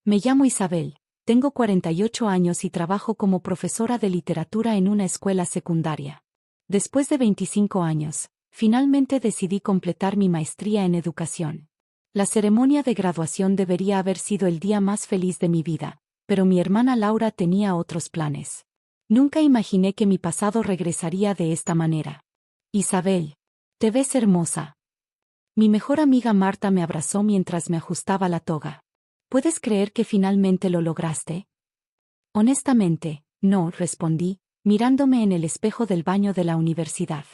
Me llamo Isabel, tengo 48 años y trabajo como profesora de literatura en una escuela secundaria. Después de 25 años, finalmente decidí completar mi maestría en educación. La ceremonia de graduación debería haber sido el día más feliz de mi vida, pero mi hermana Laura tenía otros planes. Nunca imaginé que mi pasado regresaría de esta manera. Isabel, te ves hermosa. Mi mejor amiga Marta me abrazó mientras me ajustaba la toga. ¿Puedes creer que finalmente lo lograste? Honestamente, no, respondí, mirándome en el espejo del baño de la universidad.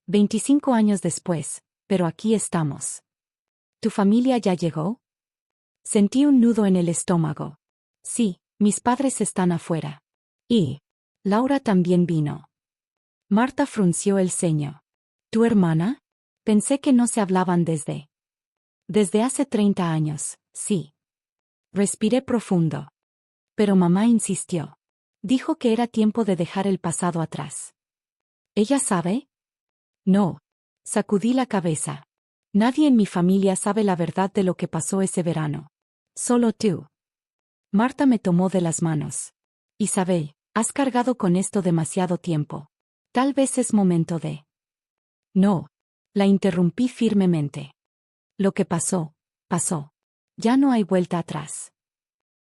25 años después, pero aquí estamos. ¿Tu familia ya llegó? Sentí un nudo en el estómago. Sí, mis padres están afuera. Y Laura también vino. Marta frunció el ceño. ¿Tu hermana? Pensé que no se hablaban desde hace 30 años, sí. Respiré profundo. Pero mamá insistió. Dijo que era tiempo de dejar el pasado atrás. ¿Ella sabe? No. Sacudí la cabeza. Nadie en mi familia sabe la verdad de lo que pasó ese verano. Solo tú. Marta me tomó de las manos. Isabel, has cargado con esto demasiado tiempo. Tal vez es momento de... No. La interrumpí firmemente. Lo que pasó, pasó. Ya no hay vuelta atrás.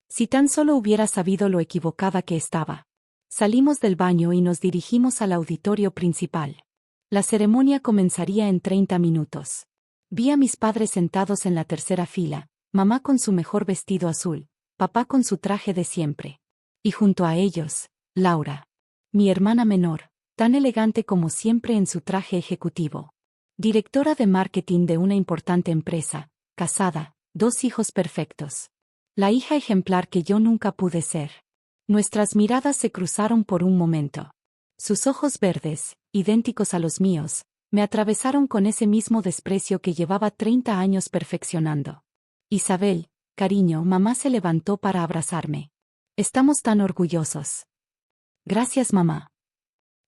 Si tan solo hubiera sabido lo equivocada que estaba. Salimos del baño y nos dirigimos al auditorio principal. La ceremonia comenzaría en 30 minutos. Vi a mis padres sentados en la tercera fila, mamá con su mejor vestido azul, papá con su traje de siempre. Y junto a ellos, Laura. Mi hermana menor, tan elegante como siempre en su traje ejecutivo. Directora de marketing de una importante empresa, casada, 2 hijos perfectos. La hija ejemplar que yo nunca pude ser. Nuestras miradas se cruzaron por un momento. Sus ojos verdes, idénticos a los míos, me atravesaron con ese mismo desprecio que llevaba 30 años perfeccionando. Isabel, cariño, mamá se levantó para abrazarme. Estamos tan orgullosos. Gracias, mamá.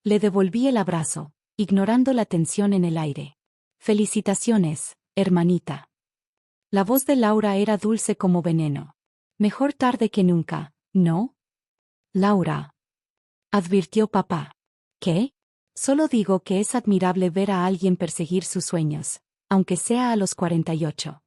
Le devolví el abrazo, ignorando la tensión en el aire. Felicitaciones, hermanita. La voz de Laura era dulce como veneno. Mejor tarde que nunca, ¿no? Laura. Advirtió papá. ¿Qué? Solo digo que es admirable ver a alguien perseguir sus sueños, aunque sea a los 48.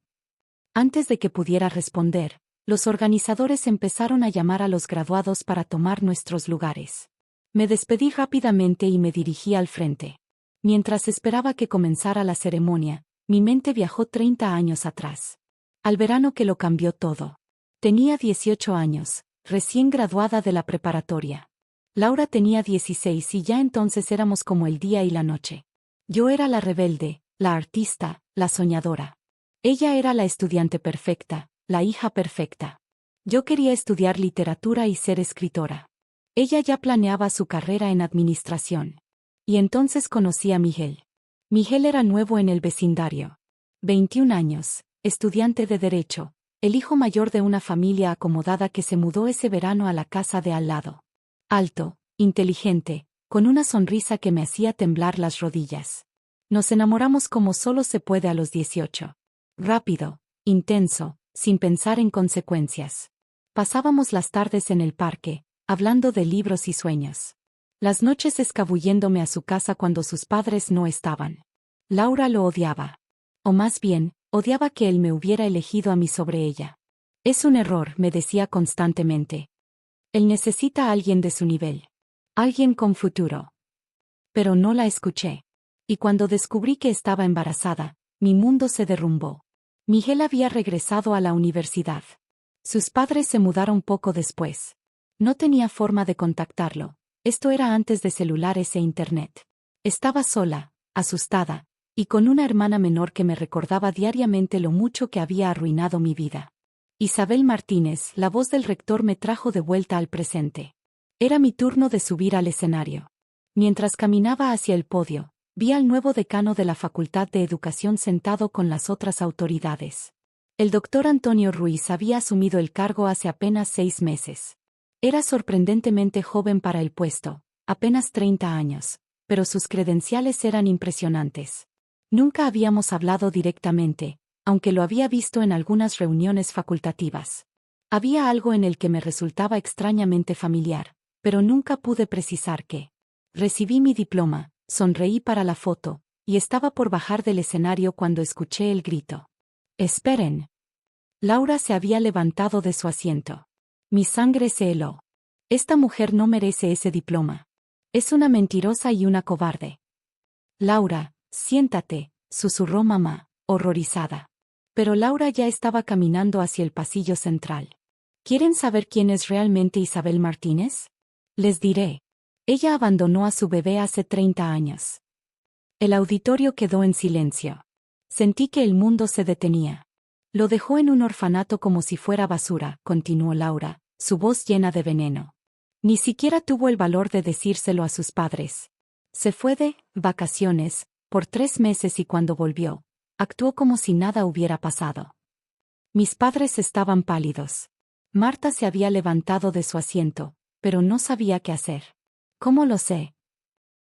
Antes de que pudiera responder, los organizadores empezaron a llamar a los graduados para tomar nuestros lugares. Me despedí rápidamente y me dirigí al frente. Mientras esperaba que comenzara la ceremonia, mi mente viajó 30 años atrás. Al verano que lo cambió todo. Tenía 18 años, recién graduada de la preparatoria. Laura tenía 16 y ya entonces éramos como el día y la noche. Yo era la rebelde, la artista, la soñadora. Ella era la estudiante perfecta, la hija perfecta. Yo quería estudiar literatura y ser escritora. Ella ya planeaba su carrera en administración. Y entonces conocí a Miguel. Miguel era nuevo en el vecindario. 21 años, estudiante de Derecho, el hijo mayor de una familia acomodada que se mudó ese verano a la casa de al lado. Alto, inteligente, con una sonrisa que me hacía temblar las rodillas. Nos enamoramos como solo se puede a los 18. Rápido, intenso, sin pensar en consecuencias. Pasábamos las tardes en el parque, hablando de libros y sueños. Las noches escabulléndome a su casa cuando sus padres no estaban. Laura lo odiaba. O más bien, odiaba que él me hubiera elegido a mí sobre ella. Es un error, me decía constantemente. Él necesita a alguien de su nivel. Alguien con futuro. Pero no la escuché. Y cuando descubrí que estaba embarazada, mi mundo se derrumbó. Miguel había regresado a la universidad. Sus padres se mudaron poco después. No tenía forma de contactarlo. Esto era antes de celulares e internet. Estaba sola, asustada, y con una hermana menor que me recordaba diariamente lo mucho que había arruinado mi vida. Isabel Martínez, la voz del rector, me trajo de vuelta al presente. Era mi turno de subir al escenario. Mientras caminaba hacia el podio, vi al nuevo decano de la Facultad de Educación sentado con las otras autoridades. El doctor Antonio Ruiz había asumido el cargo hace apenas 6 meses. Era sorprendentemente joven para el puesto, apenas 30 años, pero sus credenciales eran impresionantes. Nunca habíamos hablado directamente, aunque lo había visto en algunas reuniones facultativas. Había algo en el que me resultaba extrañamente familiar, pero nunca pude precisar qué. Recibí mi diploma, sonreí para la foto, y estaba por bajar del escenario cuando escuché el grito. ¡Esperen! Laura se había levantado de su asiento. Mi sangre se heló. Esta mujer no merece ese diploma. Es una mentirosa y una cobarde. Laura, siéntate, susurró mamá, horrorizada. Pero Laura ya estaba caminando hacia el pasillo central. ¿Quieren saber quién es realmente Isabel Martínez? Les diré. Ella abandonó a su bebé hace 30 años. El auditorio quedó en silencio. Sentí que el mundo se detenía. Lo dejó en un orfanato como si fuera basura, continuó Laura, su voz llena de veneno. Ni siquiera tuvo el valor de decírselo a sus padres. Se fue de vacaciones por 3 meses y cuando volvió, actuó como si nada hubiera pasado. Mis padres estaban pálidos. Marta se había levantado de su asiento, pero no sabía qué hacer. ¿Cómo lo sé?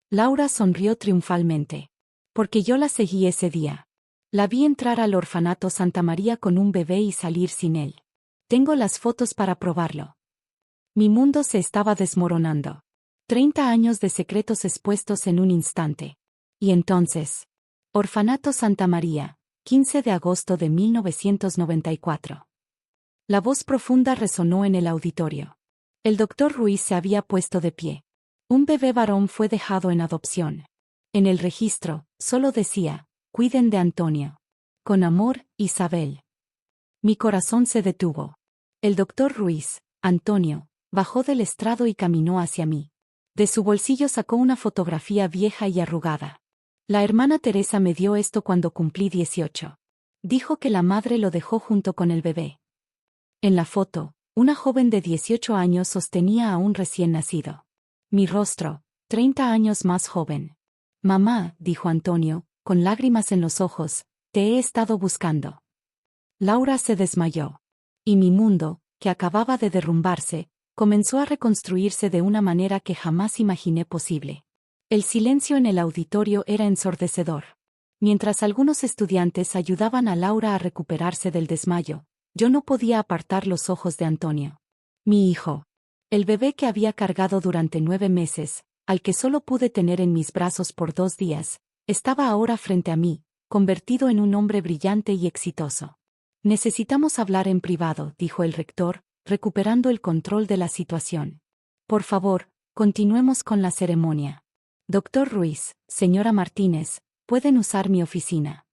Laura sonrió triunfalmente. Porque yo la seguí ese día. La vi entrar al orfanato Santa María con un bebé y salir sin él. Tengo las fotos para probarlo. Mi mundo se estaba desmoronando. 30 años de secretos expuestos en un instante. Y entonces. Orfanato Santa María, 15 de agosto de 1994. La voz profunda resonó en el auditorio. El doctor Ruiz se había puesto de pie. Un bebé varón fue dejado en adopción. En el registro, solo decía, cuiden de Antonio. Con amor, Isabel. Mi corazón se detuvo. El doctor Ruiz, Antonio, bajó del estrado y caminó hacia mí. De su bolsillo sacó una fotografía vieja y arrugada. La hermana Teresa me dio esto cuando cumplí 18. Dijo que la madre lo dejó junto con el bebé. En la foto, una joven de 18 años sostenía a un recién nacido. Mi rostro, 30 años más joven. Mamá, dijo Antonio, con lágrimas en los ojos, te he estado buscando. Laura se desmayó. Y mi mundo, que acababa de derrumbarse, comenzó a reconstruirse de una manera que jamás imaginé posible. El silencio en el auditorio era ensordecedor. Mientras algunos estudiantes ayudaban a Laura a recuperarse del desmayo, yo no podía apartar los ojos de Antonio. Mi hijo. El bebé que había cargado durante 9 meses, al que solo pude tener en mis brazos por 2 días, estaba ahora frente a mí, convertido en un hombre brillante y exitoso. Necesitamos hablar en privado, dijo el rector, recuperando el control de la situación. Por favor, continuemos con la ceremonia. Doctor Ruiz, señora Martínez, pueden usar mi oficina.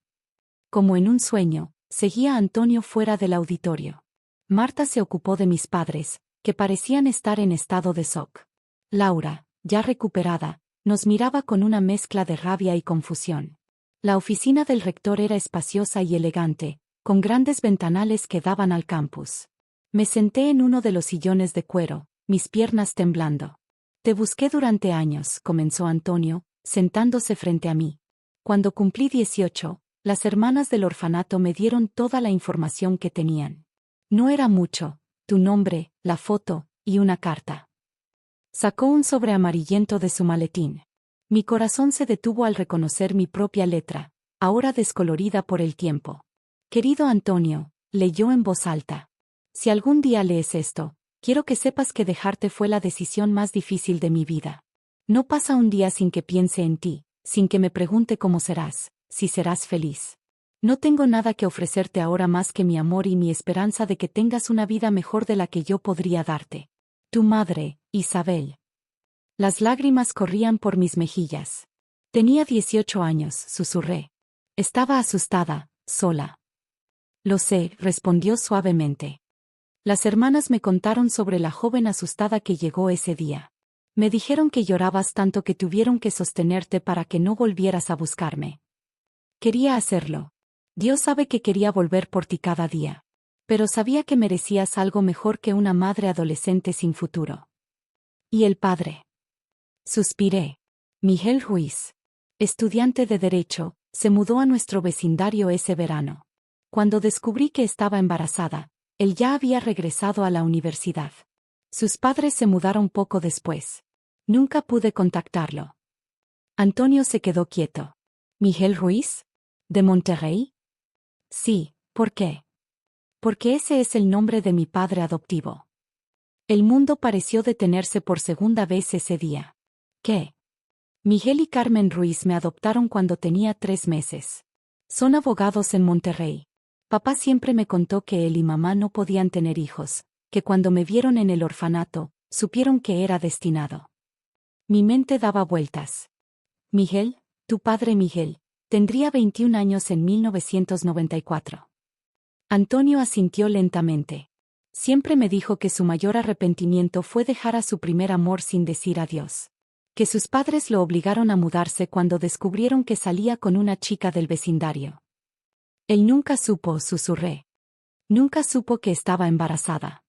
Como en un sueño, seguía a Antonio fuera del auditorio. Marta se ocupó de mis padres, que parecían estar en estado de shock. Laura, ya recuperada, nos miraba con una mezcla de rabia y confusión. La oficina del rector era espaciosa y elegante, con grandes ventanales que daban al campus. Me senté en uno de los sillones de cuero, mis piernas temblando. Te busqué durante años, comenzó Antonio, sentándose frente a mí. Cuando cumplí 18, las hermanas del orfanato me dieron toda la información que tenían. No era mucho, tu nombre, la foto, y una carta. Sacó un sobre amarillento de su maletín. Mi corazón se detuvo al reconocer mi propia letra, ahora descolorida por el tiempo. Querido Antonio, leyó en voz alta. Si algún día lees esto, quiero que sepas que dejarte fue la decisión más difícil de mi vida. No pasa un día sin que piense en ti, sin que me pregunte cómo serás, si serás feliz. No tengo nada que ofrecerte ahora más que mi amor y mi esperanza de que tengas una vida mejor de la que yo podría darte. Tu madre, Isabel. Las lágrimas corrían por mis mejillas. Tenía 18 años, susurré. Estaba asustada, sola. Lo sé, respondió suavemente. Las hermanas me contaron sobre la joven asustada que llegó ese día. Me dijeron que llorabas tanto que tuvieron que sostenerte para que no volvieras a buscarme. Quería hacerlo. Dios sabe que quería volver por ti cada día. Pero sabía que merecías algo mejor que una madre adolescente sin futuro. ¿Y el padre? Suspiré. Miguel Ruiz, estudiante de Derecho, se mudó a nuestro vecindario ese verano. Cuando descubrí que estaba embarazada, él ya había regresado a la universidad. Sus padres se mudaron poco después. Nunca pude contactarlo. Antonio se quedó quieto. ¿Miguel Ruiz? ¿De Monterrey? Sí, ¿por qué? Porque ese es el nombre de mi padre adoptivo. El mundo pareció detenerse por segunda vez ese día. ¿Qué? Miguel y Carmen Ruiz me adoptaron cuando tenía 3 meses. Son abogados en Monterrey. Papá siempre me contó que él y mamá no podían tener hijos, que cuando me vieron en el orfanato, supieron que era destinado. Mi mente daba vueltas. Miguel, tu padre Miguel, tendría 21 años en 1994. Antonio asintió lentamente. Siempre me dijo que su mayor arrepentimiento fue dejar a su primer amor sin decir adiós. Que sus padres lo obligaron a mudarse cuando descubrieron que salía con una chica del vecindario. Él nunca supo, susurré. Nunca supo que estaba embarazada.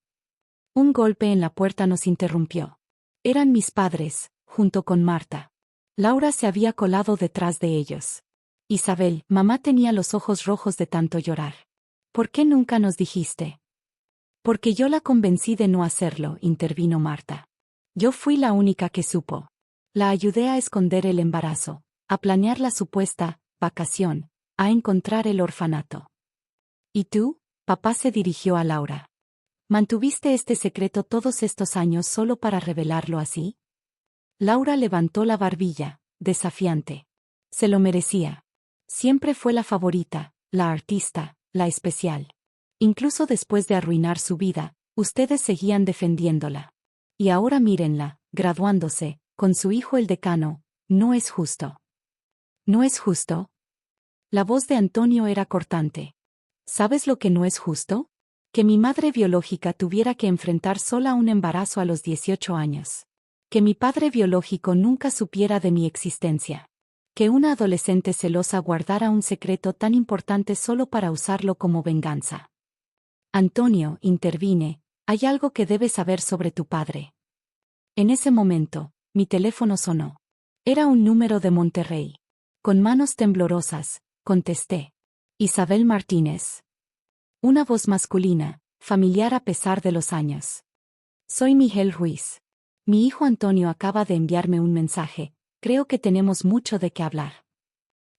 Un golpe en la puerta nos interrumpió. Eran mis padres, junto con Marta. Laura se había colado detrás de ellos. Isabel, mamá tenía los ojos rojos de tanto llorar. ¿Por qué nunca nos dijiste? Porque yo la convencí de no hacerlo, intervino Marta. Yo fui la única que supo. La ayudé a esconder el embarazo, a planear la supuesta vacación, a encontrar el orfanato. ¿Y tú? Papá se dirigió a Laura. ¿Mantuviste este secreto todos estos años solo para revelarlo así? Laura levantó la barbilla, desafiante. Se lo merecía. Siempre fue la favorita, la artista, la especial. Incluso después de arruinar su vida, ustedes seguían defendiéndola. Y ahora mírenla, graduándose, con su hijo el decano. No es justo. ¿No es justo? La voz de Antonio era cortante. ¿Sabes lo que no es justo? Que mi madre biológica tuviera que enfrentar sola un embarazo a los 18 años. Que mi padre biológico nunca supiera de mi existencia. Que una adolescente celosa guardara un secreto tan importante solo para usarlo como venganza. Antonio, intervine, hay algo que debes saber sobre tu padre. En ese momento, mi teléfono sonó. Era un número de Monterrey. Con manos temblorosas, contesté. Isabel Martínez. Una voz masculina, familiar a pesar de los años. Soy Miguel Ruiz. Mi hijo Antonio acaba de enviarme un mensaje, creo que tenemos mucho de qué hablar.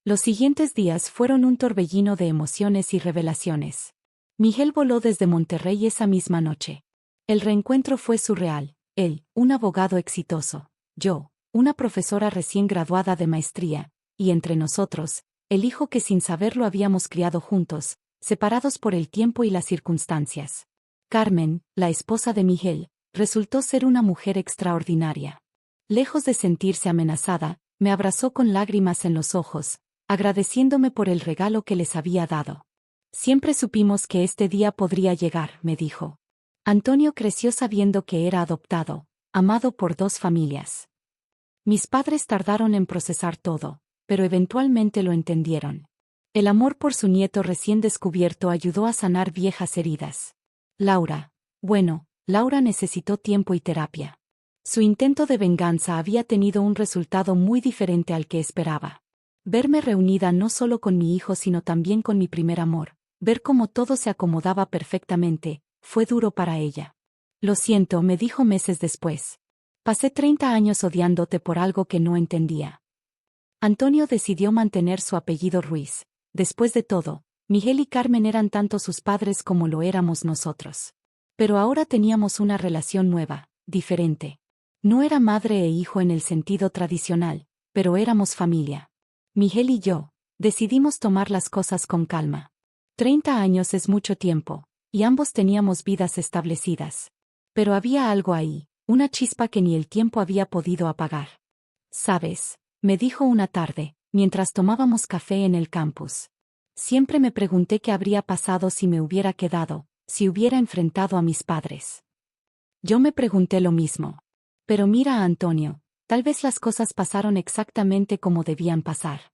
Los siguientes días fueron un torbellino de emociones y revelaciones. Miguel voló desde Monterrey esa misma noche. El reencuentro fue surreal, él, un abogado exitoso, yo, una profesora recién graduada de maestría, y entre nosotros, el hijo que sin saberlo habíamos criado juntos, separados por el tiempo y las circunstancias. Carmen, la esposa de Miguel, resultó ser una mujer extraordinaria. Lejos de sentirse amenazada, me abrazó con lágrimas en los ojos, agradeciéndome por el regalo que les había dado. Siempre supimos que este día podría llegar, me dijo. Antonio creció sabiendo que era adoptado, amado por 2 familias. Mis padres tardaron en procesar todo, pero eventualmente lo entendieron. El amor por su nieto recién descubierto ayudó a sanar viejas heridas. Laura necesitó tiempo y terapia. Su intento de venganza había tenido un resultado muy diferente al que esperaba. Verme reunida no solo con mi hijo sino también con mi primer amor, ver cómo todo se acomodaba perfectamente, fue duro para ella. Lo siento, me dijo meses después. Pasé 30 años odiándote por algo que no entendía. Antonio decidió mantener su apellido Ruiz. Después de todo, Miguel y Carmen eran tanto sus padres como lo éramos nosotros. Pero ahora teníamos una relación nueva, diferente. No era madre e hijo en el sentido tradicional, pero éramos familia. Miguel y yo, decidimos tomar las cosas con calma. 30 años es mucho tiempo, y ambos teníamos vidas establecidas. Pero había algo ahí, una chispa que ni el tiempo había podido apagar. ¿Sabes?, me dijo una tarde, mientras tomábamos café en el campus. Siempre me pregunté qué habría pasado si me hubiera quedado, si hubiera enfrentado a mis padres. Yo me pregunté lo mismo. Pero mira a Antonio, tal vez las cosas pasaron exactamente como debían pasar.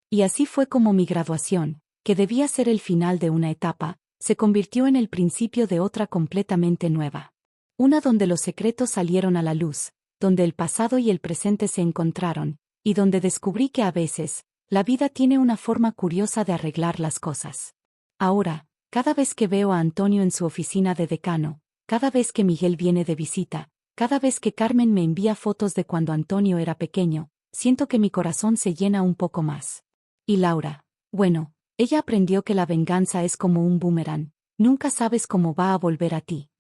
Y así fue como mi graduación, que debía ser el final de una etapa, se convirtió en el principio de otra completamente nueva. Una donde los secretos salieron a la luz, donde el pasado y el presente se encontraron, y donde descubrí que a veces, la vida tiene una forma curiosa de arreglar las cosas. Ahora, cada vez que veo a Antonio en su oficina de decano, cada vez que Miguel viene de visita, cada vez que Carmen me envía fotos de cuando Antonio era pequeño, siento que mi corazón se llena un poco más. Y Laura, ella aprendió que la venganza es como un boomerang, Nunca sabes cómo va a volver a ti.